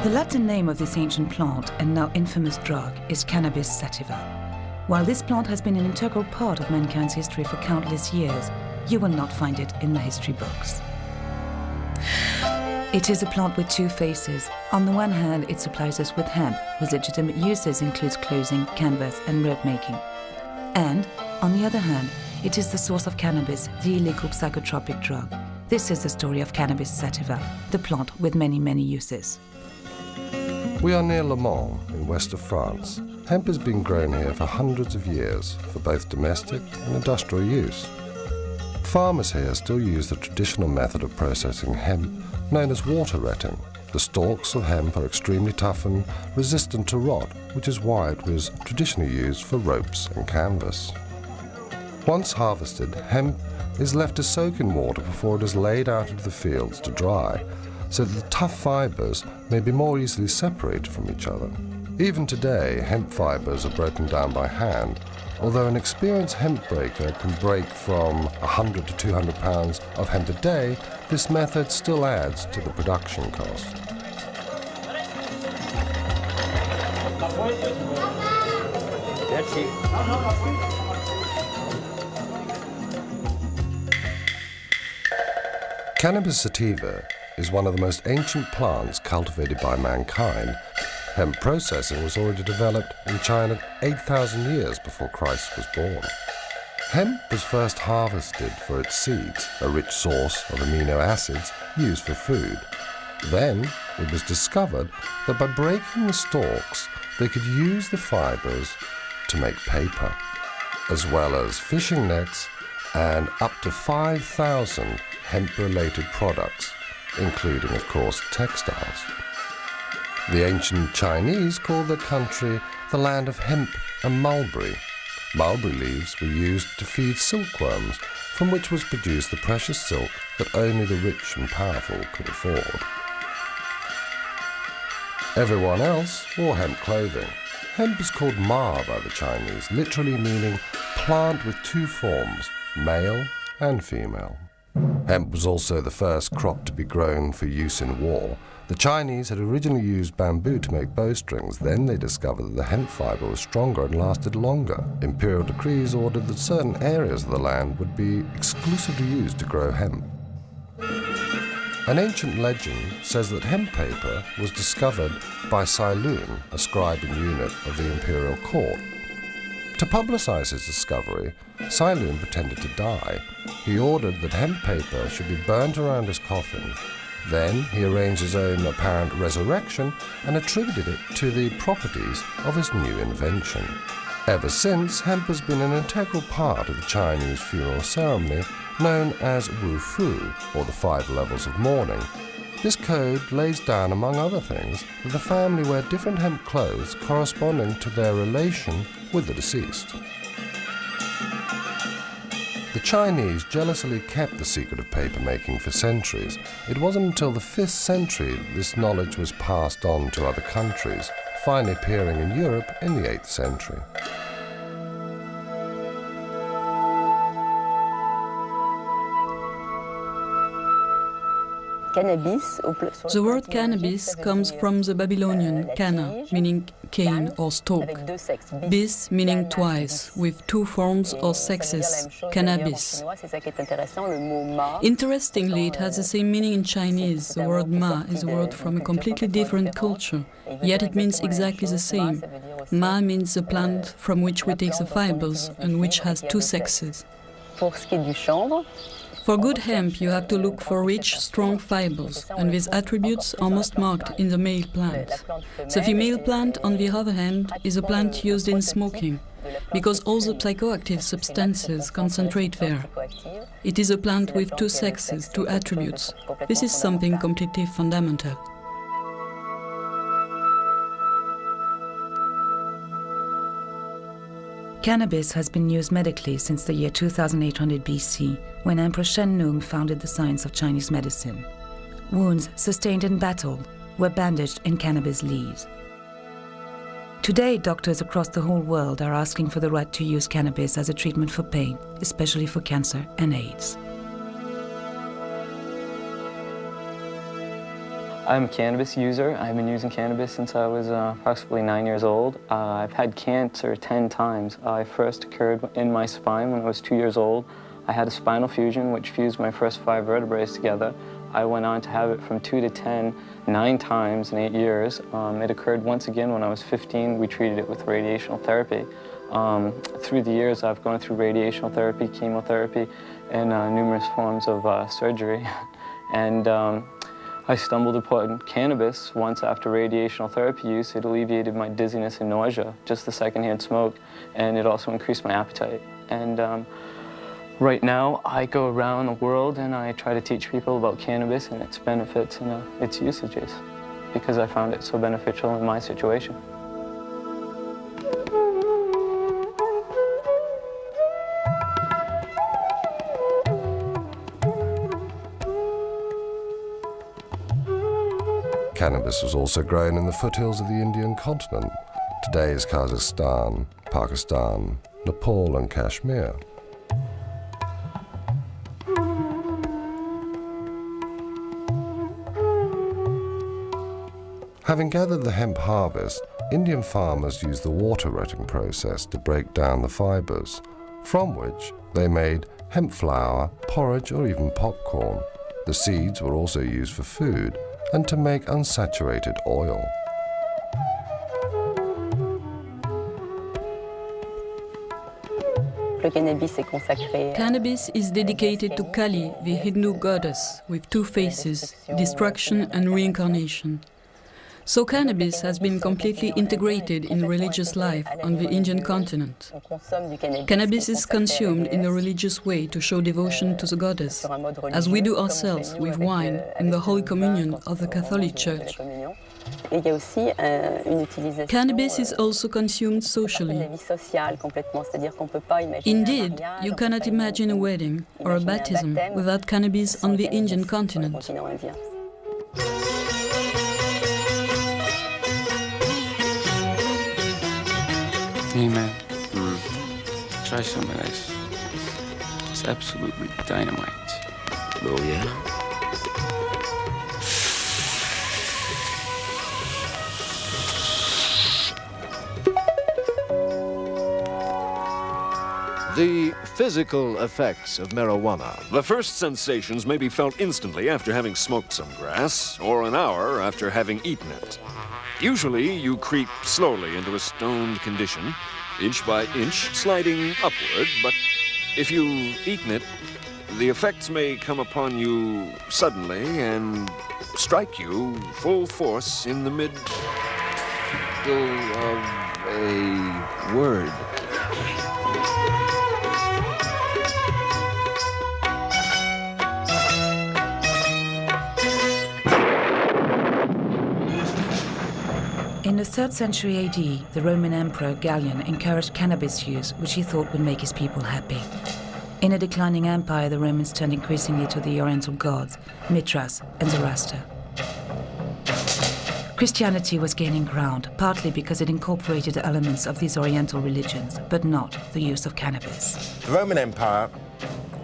The Latin name of this ancient plant and now infamous drug is Cannabis sativa. While this plant has been an integral part of mankind's history for countless years, you will not find it in the history books. It is a plant with two faces. On the one hand, it supplies us with hemp, whose legitimate uses includes clothing, canvas and rope making. And, on the other hand, it is the source of cannabis, the illegal psychotropic drug. This is the story of Cannabis sativa, the plant with many, many uses. We are near Le Mans, in west of France. Hemp has been grown here for hundreds of years, for both domestic and industrial use. Farmers here still use the traditional method of processing hemp, known as water retting. The stalks of hemp are extremely tough and resistant to rot, which is why it was traditionally used for ropes and canvas. Once harvested, hemp is left to soak in water before it is laid out into the fields to dry, so that the tough fibres may be more easily separated from each other. Even today, hemp fibres are broken down by hand, although an experienced hemp breaker can break from 100 to 200 pounds of hemp a day. This method still adds to the production cost. Cannabis sativa is one of the most ancient plants cultivated by mankind. Hemp processing was already developed in China 8,000 years before Christ was born. Hemp was first harvested for its seeds, a rich source of amino acids used for food. Then it was discovered that by breaking the stalks, they could use the fibers to make paper, as well as fishing nets and up to 5,000 hemp-related products, including, of course, textiles. The ancient Chinese called their country the land of hemp and mulberry. Mulberry leaves were used to feed silkworms, from which was produced the precious silk that only the rich and powerful could afford. Everyone else wore hemp clothing. Hemp is called ma by the Chinese, literally meaning plant with two forms, male and female. Hemp was also the first crop to be grown for use in war. The Chinese had originally used bamboo to make bowstrings. Then they discovered that the hemp fibre was stronger and lasted longer. Imperial decrees ordered that certain areas of the land would be exclusively used to grow hemp. An ancient legend says that hemp paper was discovered by Sai Lun, a scribe and eunuch of the imperial court. To publicize his discovery, Sai Lun pretended to die. He ordered that hemp paper should be burnt around his coffin. Then he arranged his own apparent resurrection and attributed it to the properties of his new invention. Ever since, hemp has been an integral part of the Chinese funeral ceremony known as Wu Fu, or the 5 levels of mourning. This code lays down, among other things, that the family wear different hemp clothes corresponding to their relation with the deceased. The Chinese jealously kept the secret of paper making for centuries. It wasn't until the 5th century that this knowledge was passed on to other countries, finally appearing in Europe in the 8th century. The word cannabis comes from the Babylonian canna, meaning cane or stalk, bis meaning twice, with 2 forms or sexes, cannabis. Interestingly, it has the same meaning in Chinese. The word ma is a word from a completely different culture, yet it means exactly the same. Ma means the plant from which we take the fibers and which has 2 sexes. For good hemp, you have to look for rich, strong fibers, and these attributes are most marked in the male plant. The female plant, on the other hand, is a plant used in smoking, because all the psychoactive substances concentrate there. It is a plant with 2 sexes, 2 attributes. This is something completely fundamental. Cannabis has been used medically since the year 2800 BC, when Emperor Shen Nung founded the science of Chinese medicine. Wounds sustained in battle were bandaged in cannabis leaves. Today, doctors across the whole world are asking for the right to use cannabis as a treatment for pain, especially for cancer and AIDS. I'm a cannabis user. I've been using cannabis since I was approximately 9 years old. I've had cancer 10 times. It first occurred in my spine when I was 2 years old. I had a spinal fusion which fused my first 5 vertebrae together. I went on to have it from 2 to 10, 9 times in 8 years. It occurred once again when I was 15. We treated it with radiational therapy. Through the years, I've gone through radiational therapy, chemotherapy, and numerous forms of surgery. And I stumbled upon cannabis once after radiational therapy use. It alleviated my dizziness and nausea, just the secondhand smoke, and it also increased my appetite. And right now, I go around the world and I try to teach people about cannabis and its benefits and its usages, because I found it so beneficial in my situation. Cannabis was also grown in the foothills of the Indian continent, today's Kazakhstan, Pakistan, Nepal and Kashmir. Having gathered the hemp harvest, Indian farmers used the water rotting process to break down the fibers, from which they made hemp flour, porridge or even popcorn. The seeds were also used for food and to make unsaturated oil. Cannabis is dedicated to Kali, the Hindu goddess, with 2 faces, destruction and reincarnation. So cannabis has been completely integrated in religious life on the Indian continent. Cannabis is consumed in a religious way to show devotion to the goddess, as we do ourselves with wine in the Holy Communion of the Catholic Church. Cannabis is also consumed socially. Indeed, you cannot imagine a wedding or a baptism without cannabis on the Indian continent. Hey man, try some of this. It's absolutely dynamite. Oh yeah? The physical effects of marijuana. The first sensations may be felt instantly after having smoked some grass, or an hour after having eaten it. Usually, you creep slowly into a stoned condition, inch by inch, sliding upward, but if you've eaten it, the effects may come upon you suddenly and strike you full force in the middle of a word. In the 3rd century AD, the Roman Emperor Gallian encouraged cannabis use, which he thought would make his people happy. In a declining empire, the Romans turned increasingly to the Oriental gods, Mithras and Zoroaster. Christianity was gaining ground, partly because it incorporated elements of these Oriental religions, but not the use of cannabis. The Roman Empire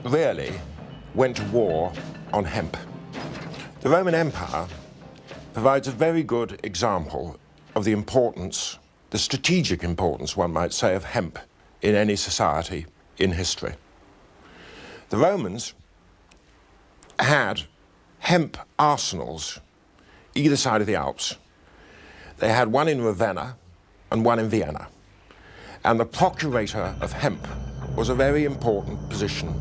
really went to war on hemp. The Roman Empire provides a very good example of the importance, the strategic importance, one might say, of hemp in any society in history. The Romans had hemp arsenals either side of the Alps. They had one in Ravenna and one in Vienna. And the procurator of hemp was a very important position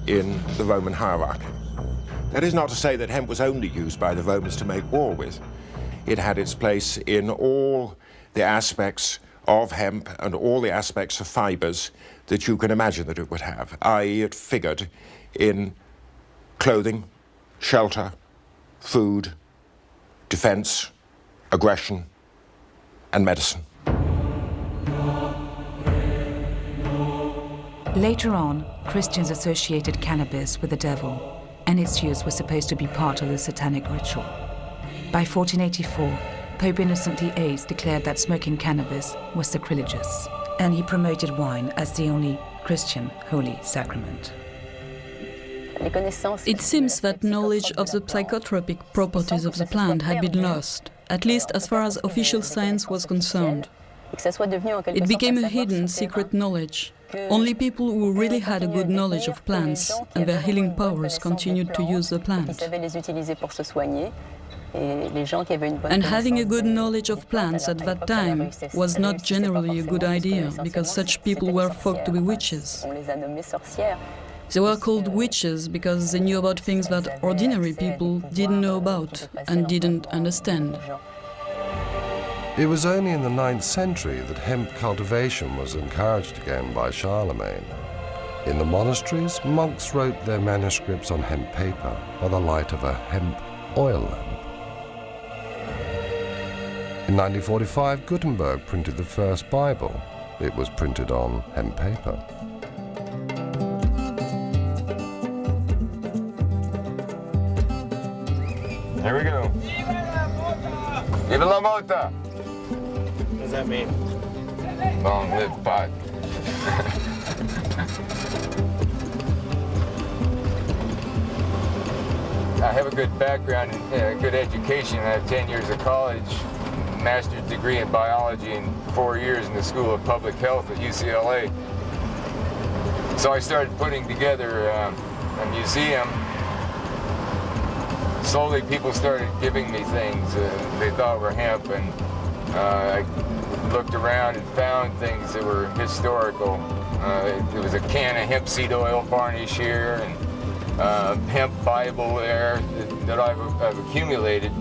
in the Roman hierarchy. That is not to say that hemp was only used by the Romans to make war with. It had its place in all the aspects of hemp and all the aspects of fibers that you can imagine that it would have, i.e. it figured in clothing, shelter, food, defense, aggression, and medicine. Later on, Christians associated cannabis with the devil, and its use was supposed to be part of the satanic ritual. By 1484, Pope Innocent VIII declared that smoking cannabis was sacrilegious, and he promoted wine as the only Christian holy sacrament. It seems that knowledge of the psychotropic properties of the plant had been lost, at least as far as official science was concerned. It became a hidden, secret knowledge. Only people who really had a good knowledge of plants and their healing powers continued to use the plant. And having a good knowledge of plants at that time was not generally a good idea, because such people were thought to be witches. They were called witches because they knew about things that ordinary people didn't know about and didn't understand. It was only in the 9th century that hemp cultivation was encouraged again by Charlemagne. In the monasteries, monks wrote their manuscripts on hemp paper by the light of a hemp oil lamp. In 1945, Gutenberg printed the first Bible. It was printed on hemp paper. Here we go. Viva la mota! What does that mean? Long live pot. I have a good background and good education. I have 10 years of college, master's degree in biology, and 4 years in the School of Public Health at UCLA. So I started putting together a museum. Slowly people started giving me things they thought were hemp, and I looked around and found things that were historical. There was a can of hemp seed oil varnish here, and hemp Bible there that I've accumulated,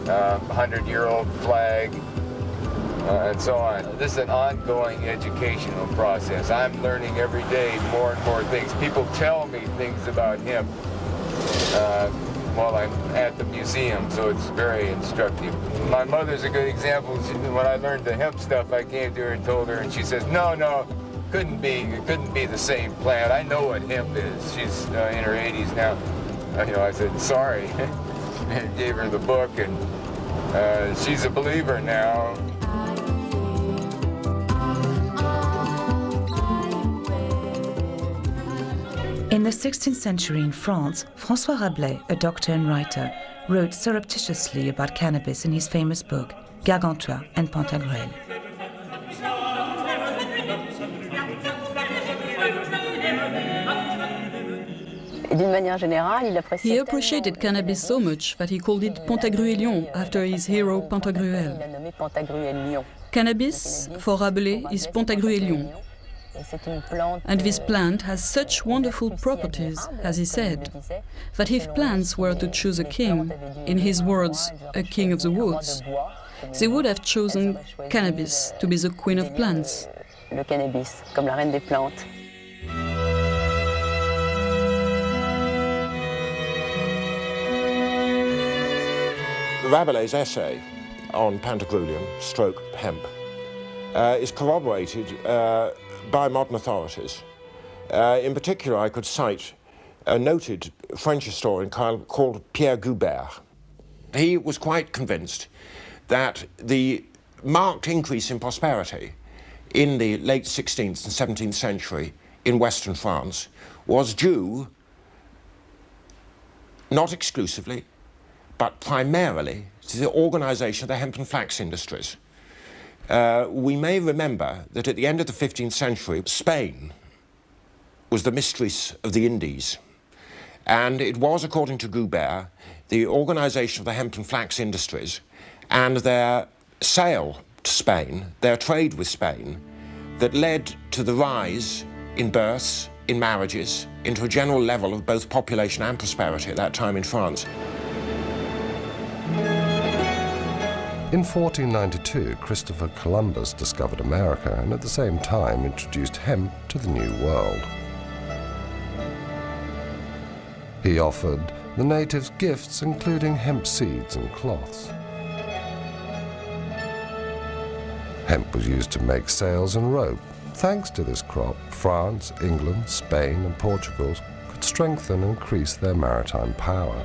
100-year-old flag, and so on. This is an ongoing educational process. I'm learning every day more and more things. People tell me things about hemp while I'm at the museum, so it's very instructive. My mother's a good example. When I learned the hemp stuff, I came to her and told her, and she says, no, it couldn't be the same plant. I know what hemp is. She's in her 80s now. I said, sorry, and gave her the book, and she's a believer now. In the 16th century in France, François Rabelais, a doctor and writer, wrote surreptitiously about cannabis in his famous book, Gargantua and Pantagruel. He appreciated cannabis so much that he called it Pantagruelion after his hero Pantagruel. Cannabis, for Rabelais, is Pantagruelion. And this plant has such wonderful properties, as he said, that if plants were to choose a king, in his words, a king of the woods, they would have chosen cannabis to be the queen of plants. Rabelais' essay on Pantagruelion, stroke hemp, is corroborated by modern authorities. In particular, I could cite a noted French historian called Pierre Goubert. He was quite convinced that the marked increase in prosperity in the late 16th and 17th century in Western France was due, not exclusively, but primarily to the organization of the hemp and flax industries. We may remember that at the end of the 15th century, Spain was the mistress of the Indies. And it was, according to Goubert, the organization of the hemp and flax industries and their sale to Spain, their trade with Spain, that led to the rise in births, in marriages, into a general level of both population and prosperity at that time in France. In 1492, Christopher Columbus discovered America and at the same time introduced hemp to the New World. He offered the natives gifts including hemp seeds and cloths. Hemp was used to make sails and rope. Thanks to this crop, France, England, Spain and Portugal could strengthen and increase their maritime power.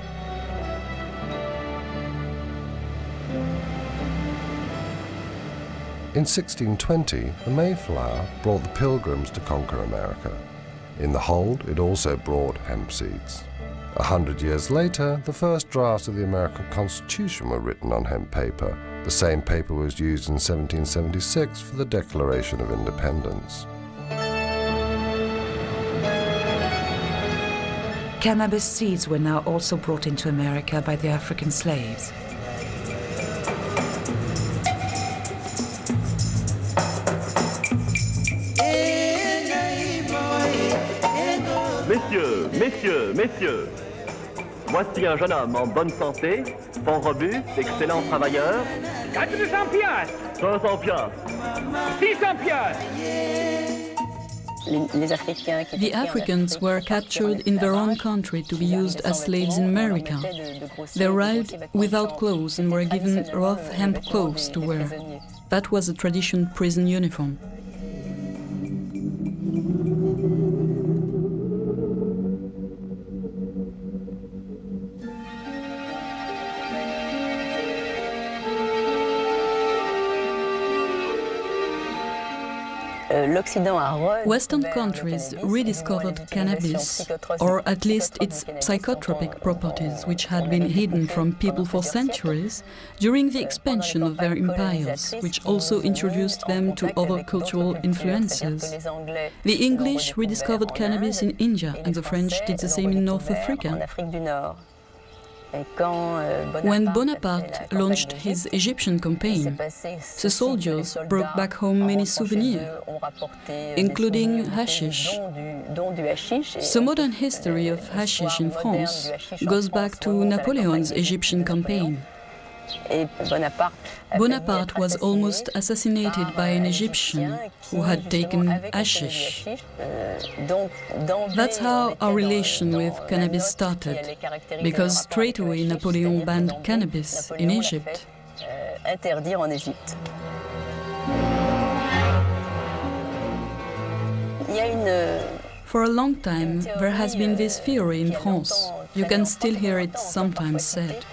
In 1620, the Mayflower brought the Pilgrims to conquer America. In the hold, it also brought hemp seeds. 100 years later, the first drafts of the American Constitution were written on hemp paper. The same paper was used in 1776 for the Declaration of Independence. Cannabis seeds were now also brought into America by the African slaves. Messieurs, voici un jeune homme en bonne santé, fort robuste, excellent travailleur. 400 piastres. 500 piastres. 600 piastres. The Africans were captured in their own country to be used as slaves in America. They arrived without clothes and were given rough hemp clothes to wear. That was a traditional prison uniform. Western countries rediscovered cannabis, or at least its psychotropic properties, which had been hidden from people for centuries, during the expansion of their empires, which also introduced them to other cultural influences. The English rediscovered cannabis in India, and the French did the same in North Africa. When Bonaparte launched his Egyptian campaign, the soldiers brought back home many souvenirs, including hashish. The modern history of hashish in France goes back to Napoleon's Egyptian campaign. Bonaparte was almost assassinated by an Egyptian who had taken hashish. That's how our relation with cannabis started, because straight away Napoleon banned cannabis in Egypt. For a long time, there has been this theory in France. You can still hear it sometimes said,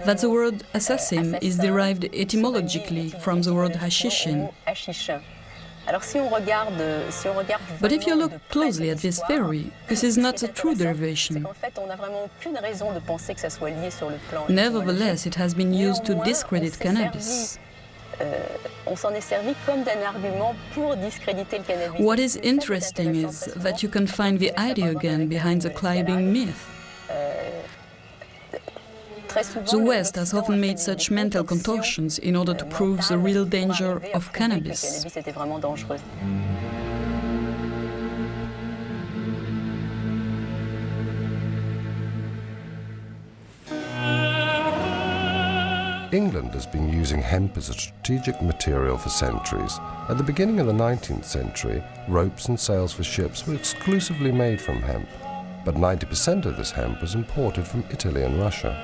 that the word assassin is derived etymologically from the word hashishin. But if you look closely at this theory, this is not a true derivation. Nevertheless, it has been used to discredit cannabis. What is interesting is that you can find the idea again behind the climbing myth. The West has often made such mental contortions in order to prove the real danger of cannabis. England has been using hemp as a strategic material for centuries. At the beginning of the 19th century, ropes and sails for ships were exclusively made from hemp, but 90% of this hemp was imported from Italy and Russia.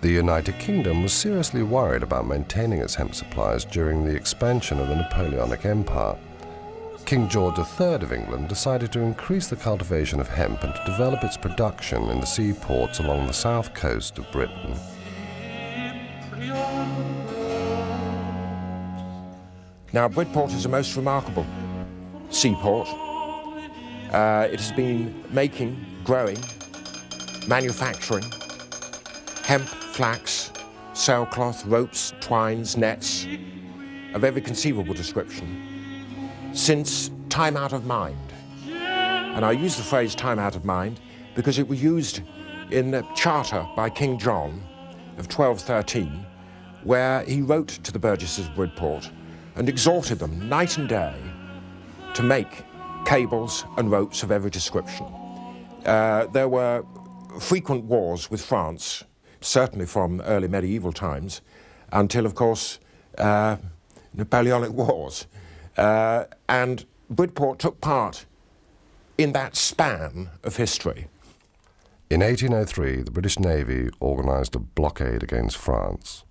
The United Kingdom was seriously worried about maintaining its hemp supplies during the expansion of the Napoleonic Empire. King George III of England decided to increase the cultivation of hemp and to develop its production in the seaports along the south coast of Britain. Now, Bridport is a most remarkable seaport. It has been making, growing, manufacturing hemp, flax, sailcloth, ropes, twines, nets of every conceivable description since time out of mind. And I use the phrase time out of mind because it was used in the charter by King John of 1213, where he wrote to the burgesses of Bridport and exhorted them night and day to make cables and ropes of every description. There were frequent wars with France, certainly from early medieval times, until, of course, Napoleonic Wars. And Bridport took part in that span of history. In 1803, the British Navy organised a blockade against France.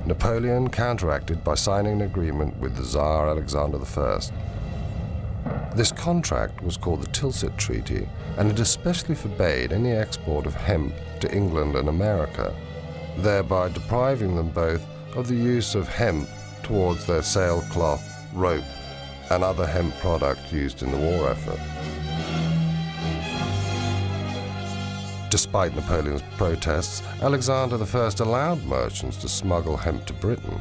Napoleon counteracted by signing an agreement with the Tsar Alexander I. This contract was called the Tilsit Treaty, and it especially forbade any export of hemp to England and America, thereby depriving them both of the use of hemp towards their sailcloth, rope, and other hemp product used in the war effort. Despite Napoleon's protests, Alexander I allowed merchants to smuggle hemp to Britain.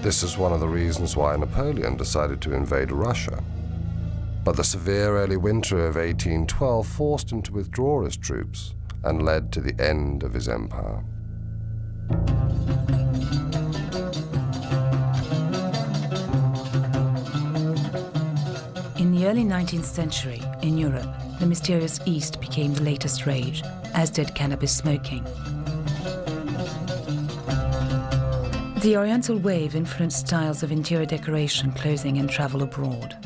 This is one of the reasons why Napoleon decided to invade Russia. But the severe early winter of 1812 forced him to withdraw his troops and led to the end of his empire. In the early 19th century, in Europe, the mysterious East became the latest rage, as did cannabis smoking. The Oriental wave influenced styles of interior decoration, clothing, and travel abroad.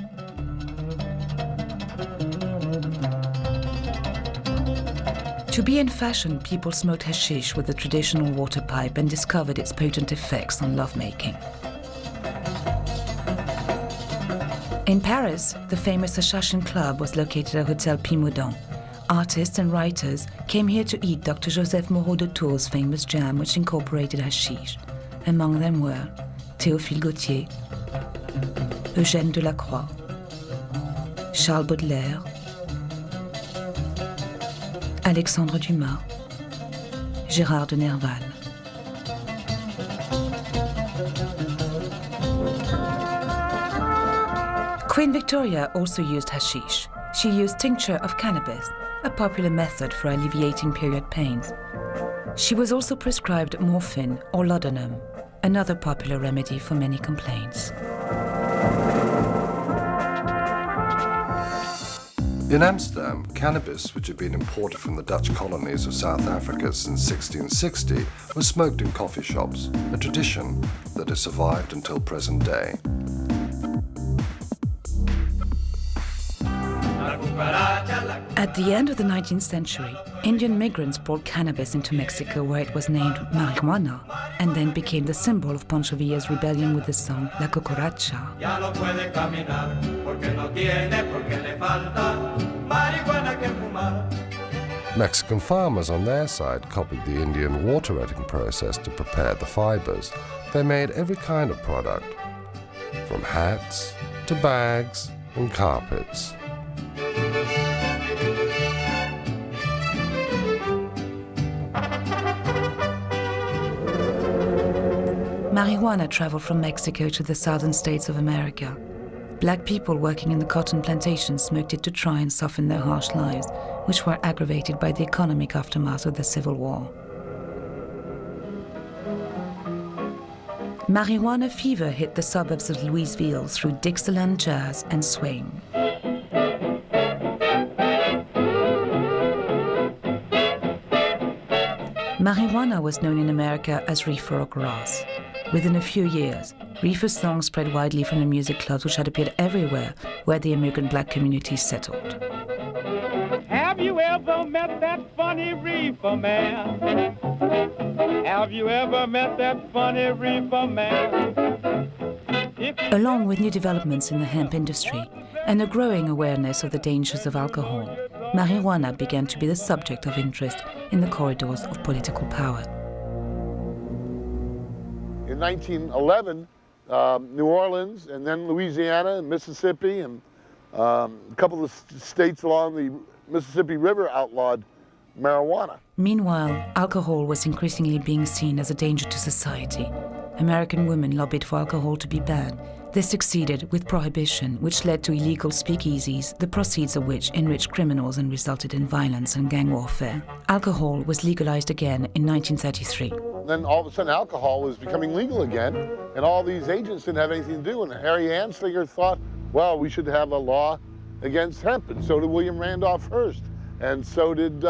To be in fashion, people smoked hashish with the traditional water pipe and discovered its potent effects on lovemaking. In Paris, the famous Assassin Club was located at Hotel Pimodon. Artists and writers came here to eat Dr. Joseph Moreau de Tours' famous jam, which incorporated hashish. Among them were Théophile Gautier, Eugène Delacroix, Charles Baudelaire, Alexandre Dumas, Gérard de Nerval. Queen Victoria also used hashish. She used tincture of cannabis, a popular method for alleviating period pains. She was also prescribed morphine or laudanum, another popular remedy for many complaints. In Amsterdam, cannabis, which had been imported from the Dutch colonies of South Africa since 1660, was smoked in coffee shops, a tradition that has survived until present day. At the end of the 19th century, Indian migrants brought cannabis into Mexico, where it was named marijuana and then became the symbol of Pancho Villa's rebellion with the song La Cucaracha. Mexican farmers on their side copied the Indian water retting process to prepare the fibers. They made every kind of product, from hats to bags and carpets. Marijuana traveled from Mexico to the southern states of America. Black people working in the cotton plantations smoked it to try and soften their harsh lives, which were aggravated by the economic aftermath of the Civil War. Marijuana fever hit the suburbs of Louisville through Dixieland jazz and swing. Marijuana was known in America as reefer or grass. Within a few years, reefer songs spread widely from the music clubs, which had appeared everywhere where the immigrant black community settled. Have you ever met that funny reefer man? Have you ever met that funny reefer man? Along with new developments in the hemp industry and a growing awareness of the dangers of alcohol, marijuana began to be the subject of interest in the corridors of political power. In 1911, New Orleans and then Louisiana and Mississippi and a couple of states along the Mississippi River outlawed marijuana. Meanwhile, alcohol was increasingly being seen as a danger to society. American women lobbied for alcohol to be banned. They succeeded with prohibition, which led to illegal speakeasies, the proceeds of which enriched criminals and resulted in violence and gang warfare. Alcohol was legalized again in 1933. Then all of a sudden alcohol was becoming legal again, and all these agents didn't have anything to do, and Harry Anslinger thought, well, we should have a law against hemp, and so did William Randolph Hearst, and so did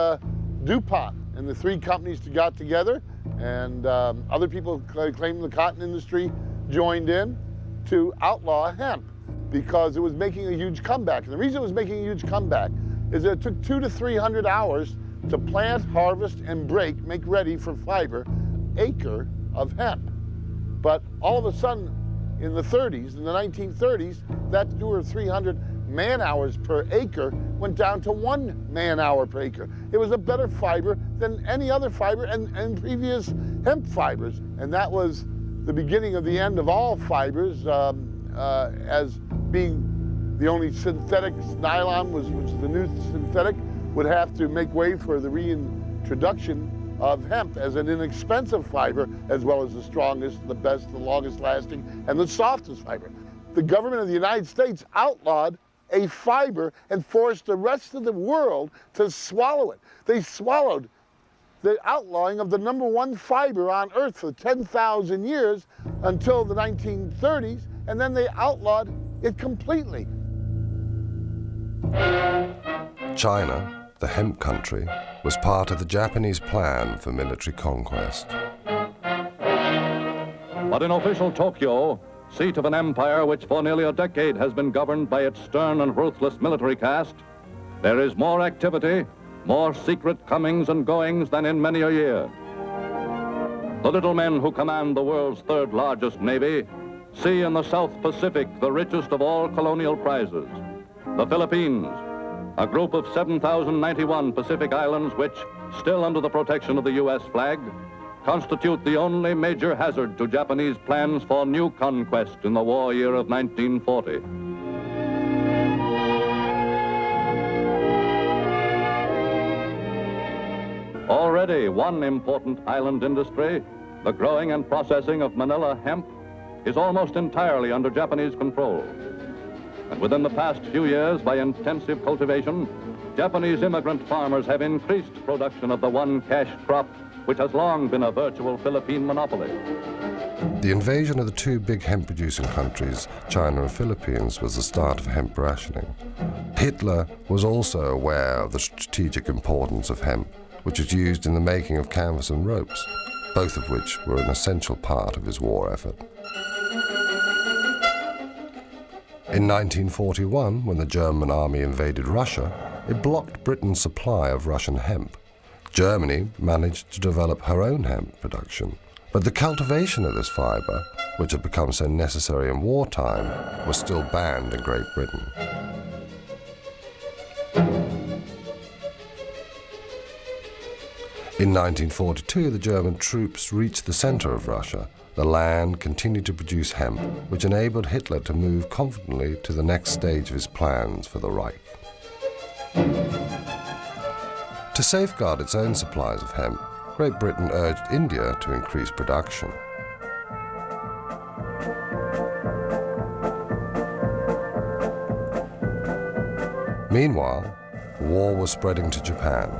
DuPont, and the three companies got together, and other people claimed the cotton industry joined in to outlaw hemp because it was making a huge comeback. And the reason it was making a huge comeback is that it took 200 to 300 hours to plant, harvest, and make ready for fiber, acre of hemp. But all of a sudden, in the 30s. In the 1930s, that 200 or 300 man-hours per acre went down to 1 man-hour per acre. It was a better fiber than any other fiber and previous hemp fibers. And that was the beginning of the end of all fibers, as being the only synthetic. Nylon was the new synthetic, would have to make way for the reintroduction of hemp as an inexpensive fiber, as well as the strongest, the best, the longest lasting, and the softest fiber. The government of the United States outlawed a fiber and forced the rest of the world to swallow it. They swallowed the outlawing of the #1 fiber on Earth for 10,000 years until the 1930s, and then they outlawed it completely. China, the hemp country, was part of the Japanese plan for military conquest. But in official Tokyo, seat of an empire which for nearly a decade has been governed by its stern and ruthless military caste, there is more activity, more secret comings and goings than in many a year. The little men who command the world's third largest navy see in the South Pacific the richest of all colonial prizes. The Philippines, a group of 7,091 Pacific islands which, still under the protection of the U.S. flag, constitute the only major hazard to Japanese plans for new conquest in the war year of 1940. Already one important island industry, the growing and processing of Manila hemp, is almost entirely under Japanese control. And within the past few years, by intensive cultivation, Japanese immigrant farmers have increased production of the one cash crop which has long been a virtual Philippine monopoly. The invasion of the two big hemp-producing countries, China and Philippines, was the start of hemp rationing. Hitler was also aware of the strategic importance of hemp, which was used in the making of canvas and ropes, both of which were an essential part of his war effort. In 1941, when the German army invaded Russia, it blocked Britain's supply of Russian hemp. Germany managed to develop her own hemp production, but the cultivation of this fiber, which had become so necessary in wartime, was still banned in Great Britain. In 1942, the German troops reached the center of Russia. The land continued to produce hemp, which enabled Hitler to move confidently to the next stage of his plans for the Reich. To safeguard its own supplies of hemp, Great Britain urged India to increase production. Meanwhile, war was spreading to Japan.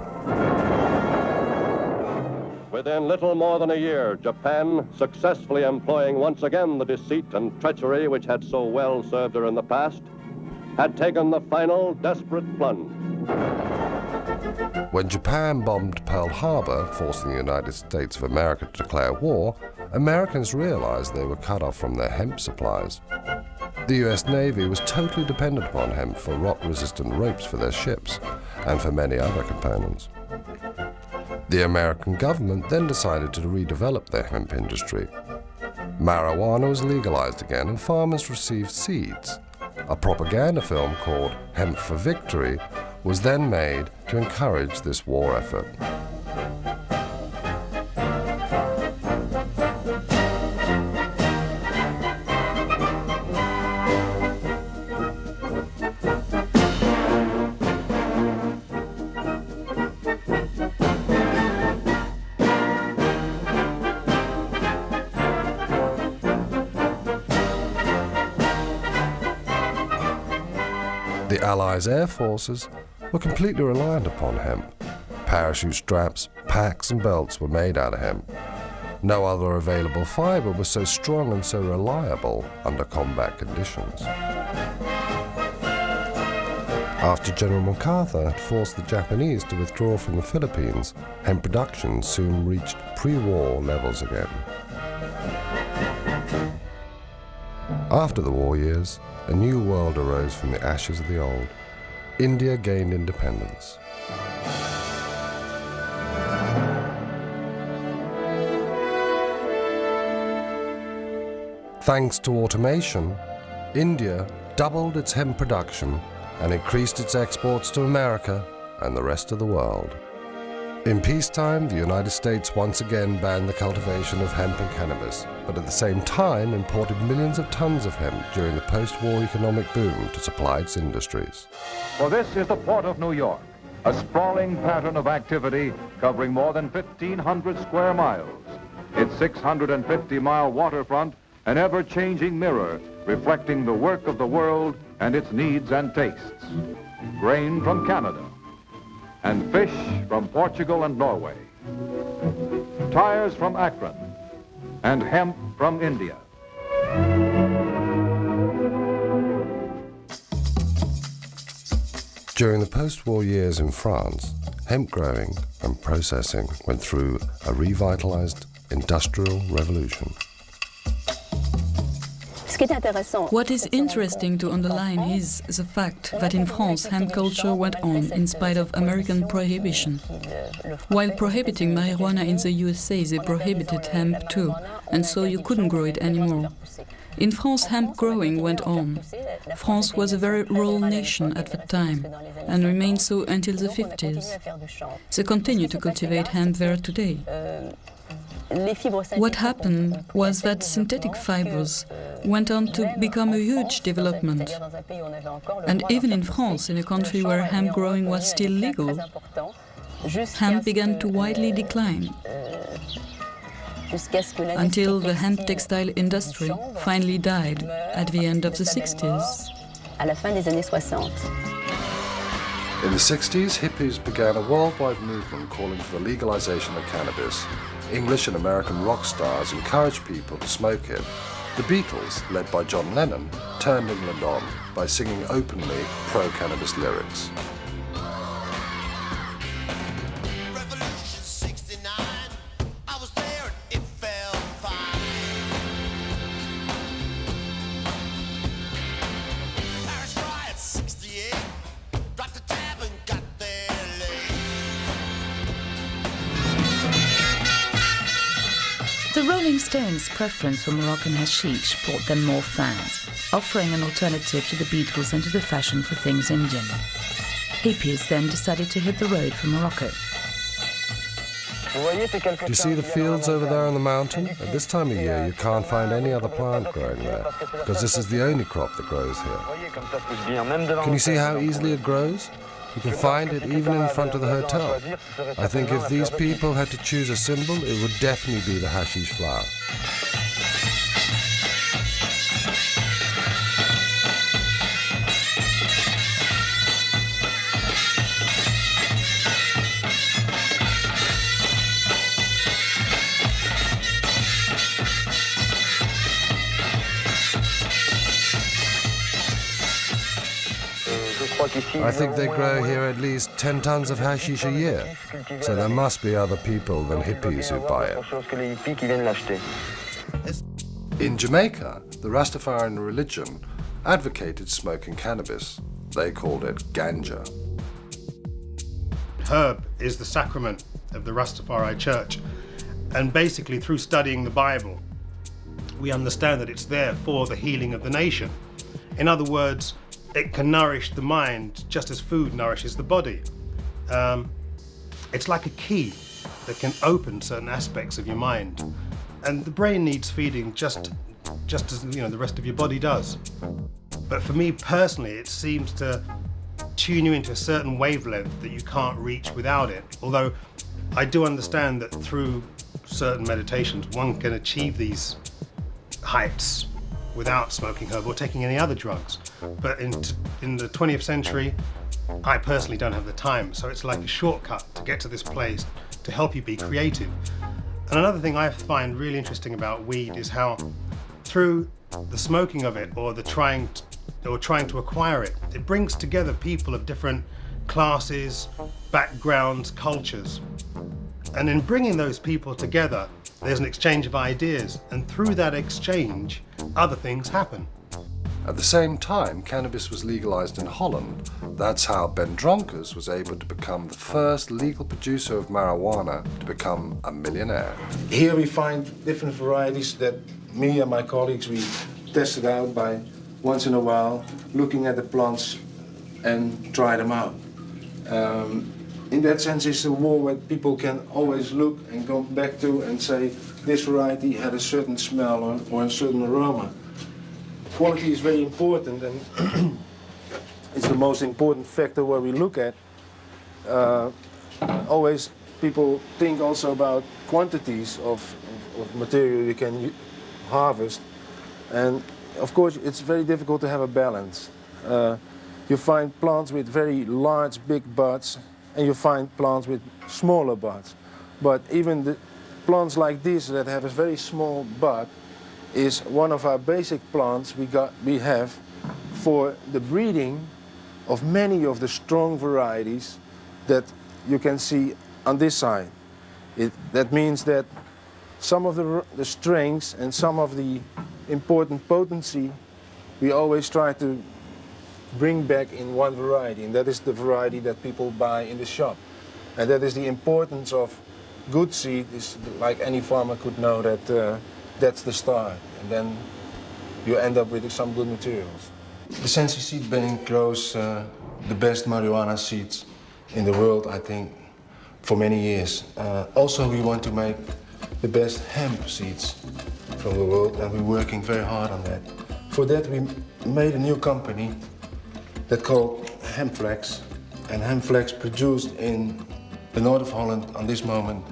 Within little more than a year, Japan, successfully employing once again the deceit and treachery which had so well served her in the past, had taken the final desperate plunge. When Japan bombed Pearl Harbor, forcing the United States of America to declare war, Americans realized they were cut off from their hemp supplies. The U.S. Navy was totally dependent upon hemp for rot-resistant ropes for their ships and for many other components. The American government then decided to redevelop their hemp industry. Marijuana was legalized again and farmers received seeds. A propaganda film called Hemp for Victory was then made to encourage this war effort. The Allies' air forces were completely reliant upon hemp. Parachute straps, packs and belts were made out of hemp. No other available fiber was so strong and so reliable under combat conditions. After General MacArthur had forced the Japanese to withdraw from the Philippines, hemp production soon reached pre-war levels again. After the war years, a new world arose from the ashes of the old. India gained independence. Thanks to automation, India doubled its hemp production and increased its exports to America and the rest of the world. In peacetime, the United States once again banned the cultivation of hemp and cannabis, but at the same time imported millions of tons of hemp during the post-war economic boom to supply its industries. For this is the port of New York, a sprawling pattern of activity covering more than 1,500 square miles. Its 650-mile waterfront, an ever-changing mirror reflecting the work of the world and its needs and tastes. Grain from Canada, and fish from Portugal and Norway. Tires from Akron, and hemp from India. During the post-war years in France, hemp growing and processing went through a revitalized industrial revolution. What is interesting to underline is the fact that in France hemp culture went on in spite of American prohibition. While prohibiting marijuana in the USA, they prohibited hemp too, and so you couldn't grow it anymore. In France, hemp growing went on. France was a very rural nation at that time, and remained so until the 50s. They continue to cultivate hemp there today. What happened was that synthetic fibers went on to become a huge development. And even in France, in a country where hemp growing was still legal, hemp began to widely decline, until the hemp textile industry finally died at the end of the 60s. In the 60s, hippies began a worldwide movement calling for the legalization of cannabis. English and American rock stars encouraged people to smoke it. The Beatles, led by John Lennon, turned England on by singing openly pro-cannabis lyrics. The Rolling Stones' preference for Moroccan hashish brought them more fans, offering an alternative to the Beatles and to the fashion for things Indian. Hippies then decided to hit the road for Morocco. Do you see the fields over there on the mountain? At this time of year, you can't find any other plant growing there, because this is the only crop that grows here. Can you see how easily it grows? You can find it even in front of the hotel. I think if these people had to choose a symbol, it would definitely be the hashish flower. I think they grow here at least 10 tons of hashish a year, so there must be other people than hippies who buy it. In Jamaica, the Rastafarian religion advocated smoking cannabis. They called it Ganja. Herb is the sacrament of the Rastafari Church, and basically through studying the Bible, we understand that it's there for the healing of the nation. In other words, it can nourish the mind just as food nourishes the body. It's like a key that can open certain aspects of your mind. And the brain needs feeding just as the rest of your body does. But for me personally, it seems to tune you into a certain wavelength that you can't reach without it. Although I do understand that through certain meditations, one can achieve these heights without smoking herb or taking any other drugs. But in the 20th century, I personally don't have the time, so it's like a shortcut to get to this place to help you be creative. And another thing I find really interesting about weed is how through the smoking of it or the trying to acquire it, it brings together people of different classes, backgrounds, cultures. And in bringing those people together, there's an exchange of ideas, and through that exchange, other things happen. At the same time, cannabis was legalized in Holland. That's how Ben Dronkers was able to become the first legal producer of marijuana to become a millionaire. Here we find different varieties that me and my colleagues, we test it out by once in a while looking at the plants and try them out. In that sense, it's a wall where people can always look and go back to and say, this variety had a certain smell or a certain aroma. Quality is very important, and it's the most important factor where we look at. Always people think also about quantities of material you can harvest, and of course it's very difficult to have a balance. You find plants with very large, big buds, and you find plants with smaller buds. But even the plants like this that have a very small bud is one of our basic plants we have for the breeding of many of the strong varieties that you can see on this side. That means that some of the strengths and some of the important potency we always try to bring back in one variety, and that is the variety that people buy in the shop. And that is the importance of good seed, is like any farmer could know that that's the start, and then you end up with some good materials. The Sensi Seed Bank grows the best marijuana seeds in the world, I think, for many years. Also, we want to make the best hemp seeds from the world, and we're working very hard on that. For that, we made a new company that's called Hempflex, and Hempflex produced in the north of Holland on this moment,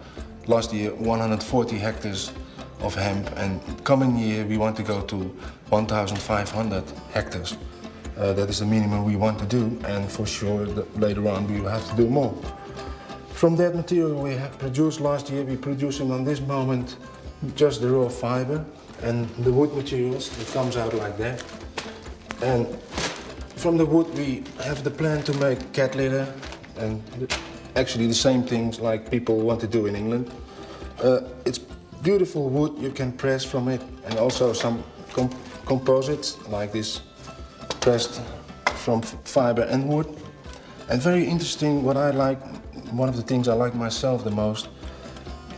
last year, 140 hectares of hemp, and coming year we want to go to 1,500 hectares. That is the minimum we want to do, and for sure later on we will have to do more. From that material we have produced last year, we're producing on this moment just the raw fiber and the wood materials. It comes out like that. And from the wood we have the plan to make cat litter, and actually the same things like people want to do in England. It's beautiful wood you can press from it, and also some composites like this pressed from fiber and wood. And very interesting, what I like, one of the things I like myself the most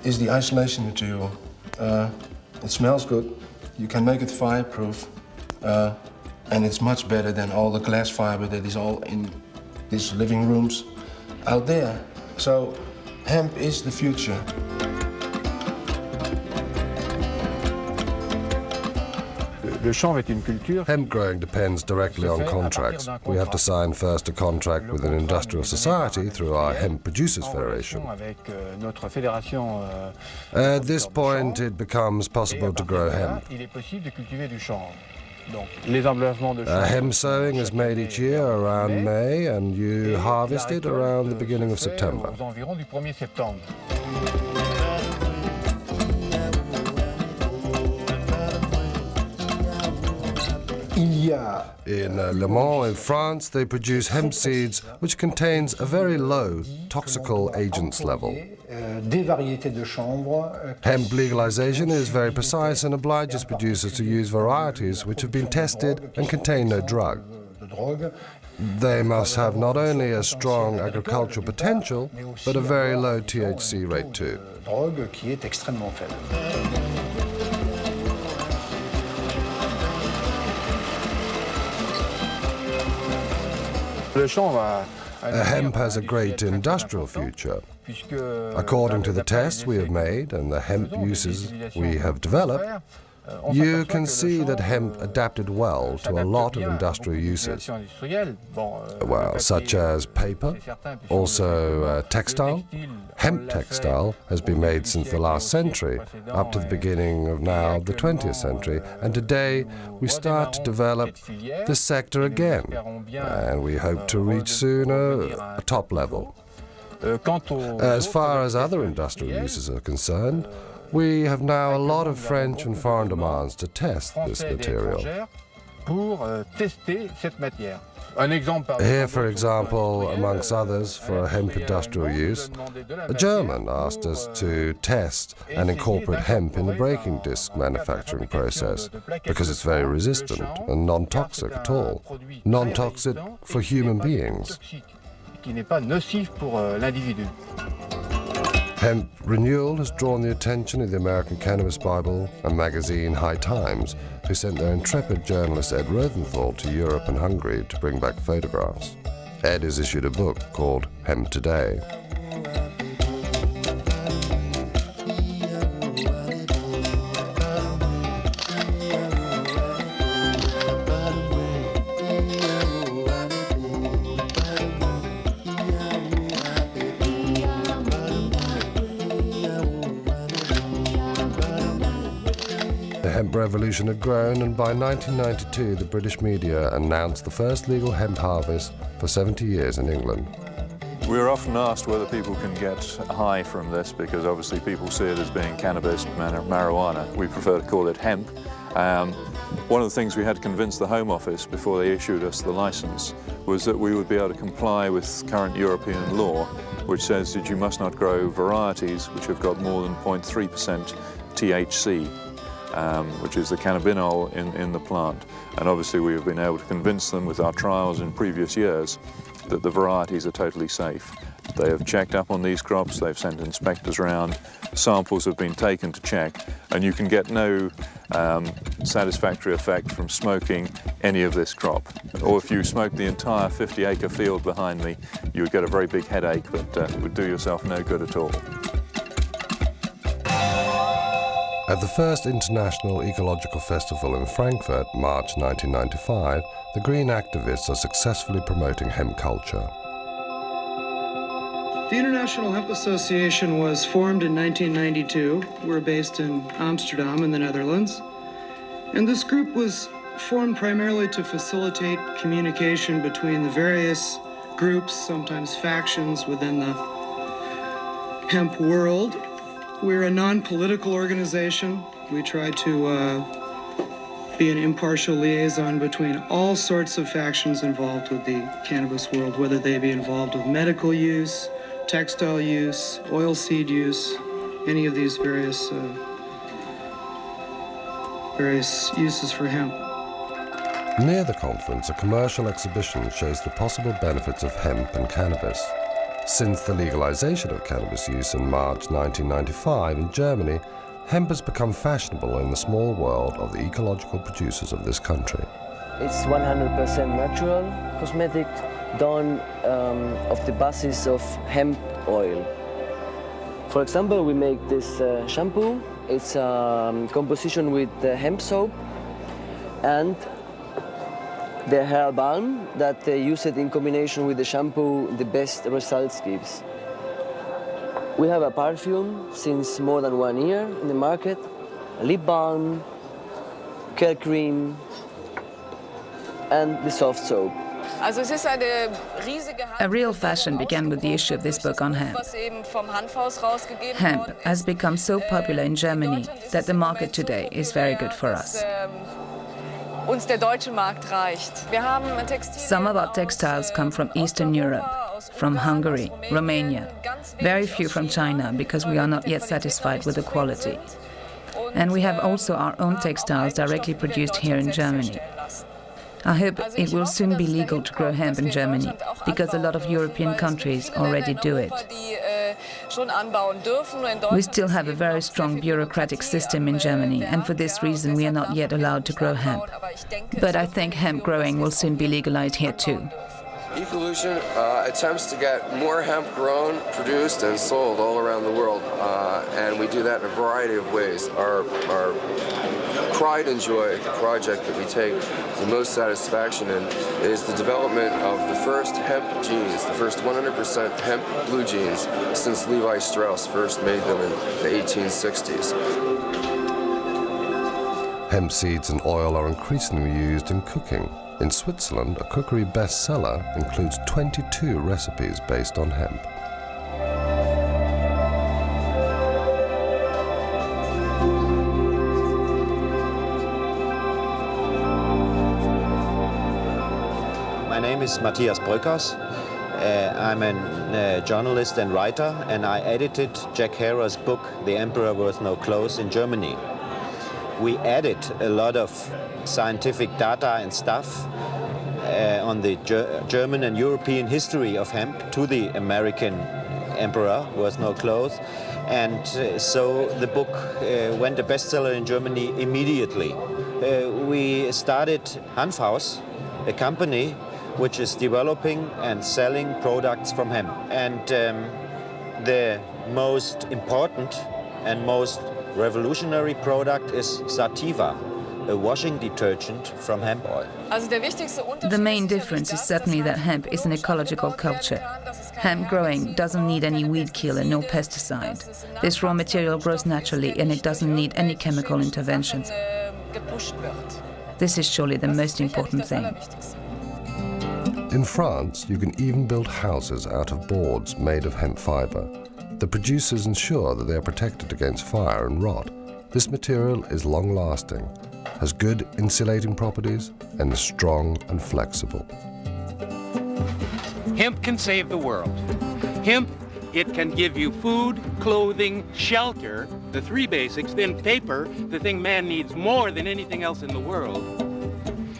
is the isolation material. It smells good, you can make it fireproof, and it's much better than all the glass fiber that is all in these living rooms out there. So hemp is the future. Hemp growing depends directly on contracts. We have to sign first a contract with an industrial society through our Hemp Producers Federation. At this point, it becomes possible to grow hemp. Hemp sowing is made each year around May, and you harvest it around the beginning of September. In Le Mans in France, they produce hemp seeds which contains a very low toxical agents level. Hemp legalization is very precise and obliges producers to use varieties which have been tested and contain no drug. They must have not only a strong agricultural potential, but a very low THC rate too. Hemp has a great industrial future. According to the tests we have made and the hemp uses we have developed, you can see that hemp adapted well to a lot of industrial uses, well, such as paper, also textile. Hemp textile has been made since the last century, up to the beginning of now the 20th century, and today we start to develop this sector again, and we hope to reach soon a top level. As far as other industrial uses are concerned, we have now a lot of French and foreign demands to test this material. Here, for example, amongst others, for a hemp industrial use, a German asked us to test and incorporate hemp in the braking disc manufacturing process, because it's very resistant and non-toxic at all. Non-toxic for human beings. Hemp renewal has drawn the attention of the American Cannabis Bible and magazine High Times, who sent their intrepid journalist Ed Rosenthal to Europe and Hungary to bring back photographs. Ed has issued a book called Hemp Today. The hemp revolution had grown, and by 1992 the British media announced the first legal hemp harvest for 70 years in England. We're often asked whether people can get high from this, because obviously people see it as being cannabis, marijuana. We prefer to call it hemp. One of the things we had to convince the Home Office before they issued us the license was that we would be able to comply with current European law, which says that you must not grow varieties which have got more than 0.3% THC. Which is the cannabinol in the plant. And obviously we have been able to convince them with our trials in previous years that the varieties are totally safe. They have checked up on these crops, they've sent inspectors around, samples have been taken to check, and you can get no satisfactory effect from smoking any of this crop. Or if you smoke the entire 50-acre field behind me, you would get a very big headache that would do yourself no good at all. At the first International Ecological Festival in Frankfurt, March 1995, the green activists are successfully promoting hemp culture. The International Hemp Association was formed in 1992. We're based in Amsterdam in the Netherlands. And this group was formed primarily to facilitate communication between the various groups, sometimes factions, within the hemp world. We're a non-political organization. We try to be an impartial liaison between all sorts of factions involved with the cannabis world, whether they be involved with medical use, textile use, oilseed use, any of these various uses for hemp. Near the conference, a commercial exhibition shows the possible benefits of hemp and cannabis. Since the legalization of cannabis use in March 1995 in Germany, hemp has become fashionable in the small world of the ecological producers of this country. It's 100% natural cosmetic done of the basis of hemp oil. For example, we make this shampoo. It's a composition with hemp soap and the hair balm that they use it in combination with the shampoo, the best results gives. We have a perfume since more than 1 year in the market, a lip balm, curl cream, and the soft soap. A real fashion began with the issue of this book on hemp. Hemp has become so popular in Germany that the market today is very good for us. Some of our textiles come from Eastern Europe, from Hungary, Romania, very few from China because we are not yet satisfied with the quality. And we have also our own textiles directly produced here in Germany. I hope it will soon be legal to grow hemp in Germany, because a lot of European countries already do it. We still have a very strong bureaucratic system in Germany, and for this reason we are not yet allowed to grow hemp. But I think hemp growing will soon be legalized here too. Ecolution attempts to get more hemp grown, produced, and sold all around the world, and we do that in a variety of ways. Our pride and joy at the project that we take the most satisfaction in is the development of the first hemp jeans, the first 100% hemp blue jeans since Levi Strauss first made them in the 1860s. Hemp seeds and oil are increasingly used in cooking. In Switzerland, a cookery bestseller includes 22 recipes based on hemp. My name is Matthias Bröckers. I'm a journalist and writer, and I edited Jack Herer's book, The Emperor Wears No Clothes, in Germany. We added a lot of scientific data and stuff on the German and European history of hemp to the American emperor wears no clothes. And so the book went a bestseller in Germany immediately. We started Hanfhaus, a company which is developing and selling products from hemp. And the most important and most revolutionary product is Sativa, a washing detergent from hemp oil. The main difference is certainly that hemp is an ecological culture. Hemp growing doesn't need any weed killer, no pesticide. This raw material grows naturally and it doesn't need any chemical interventions. This is surely the most important thing. In France, you can even build houses out of boards made of hemp fiber. The producers ensure that they are protected against fire and rot. This material is long-lasting, has good insulating properties, and is strong and flexible. Hemp can save the world. Hemp, it can give you food, clothing, shelter, the three basics, then paper, the thing man needs more than anything else in the world.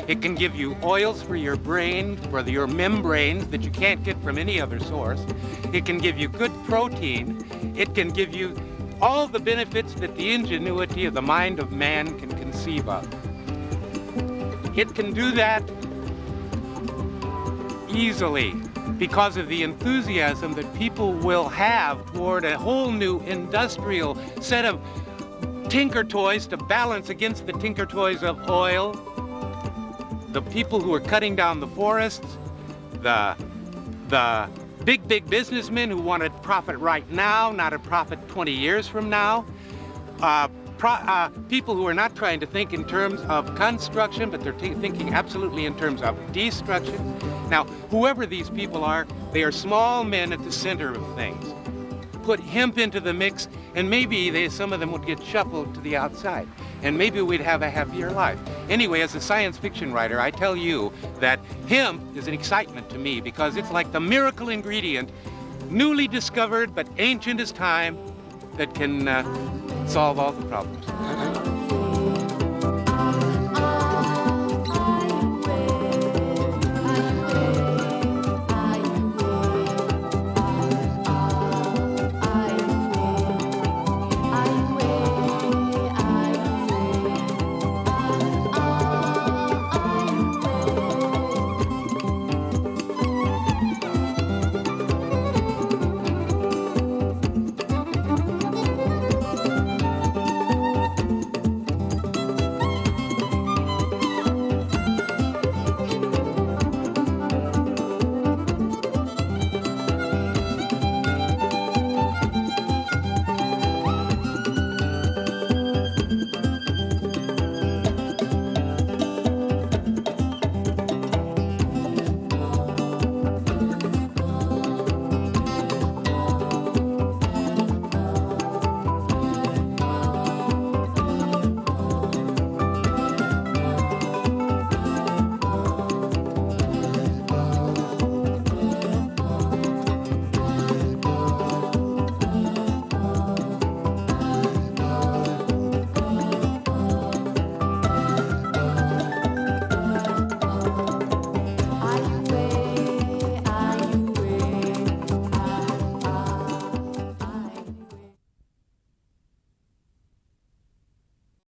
It can give you oils for your brain, for your membranes that you can't get from any other source. It can give you good protein. It can give you all the benefits that the ingenuity of the mind of man can conceive of. It can do that easily because of the enthusiasm that people will have toward a whole new industrial set of tinker toys to balance against the tinker toys of oil. The people who are cutting down the forests, the big businessmen who want to profit right now, not a profit 20 years from now. People who are not trying to think in terms of construction, but they're thinking absolutely in terms of destruction. Now, whoever these people are, they are small men at the center of things. Put hemp into the mix, and maybe some of them would get shuffled to the outside, and maybe we'd have a happier life. Anyway, as a science fiction writer, I tell you that hemp is an excitement to me because it's like the miracle ingredient, newly discovered but ancient as time, that can solve all the problems.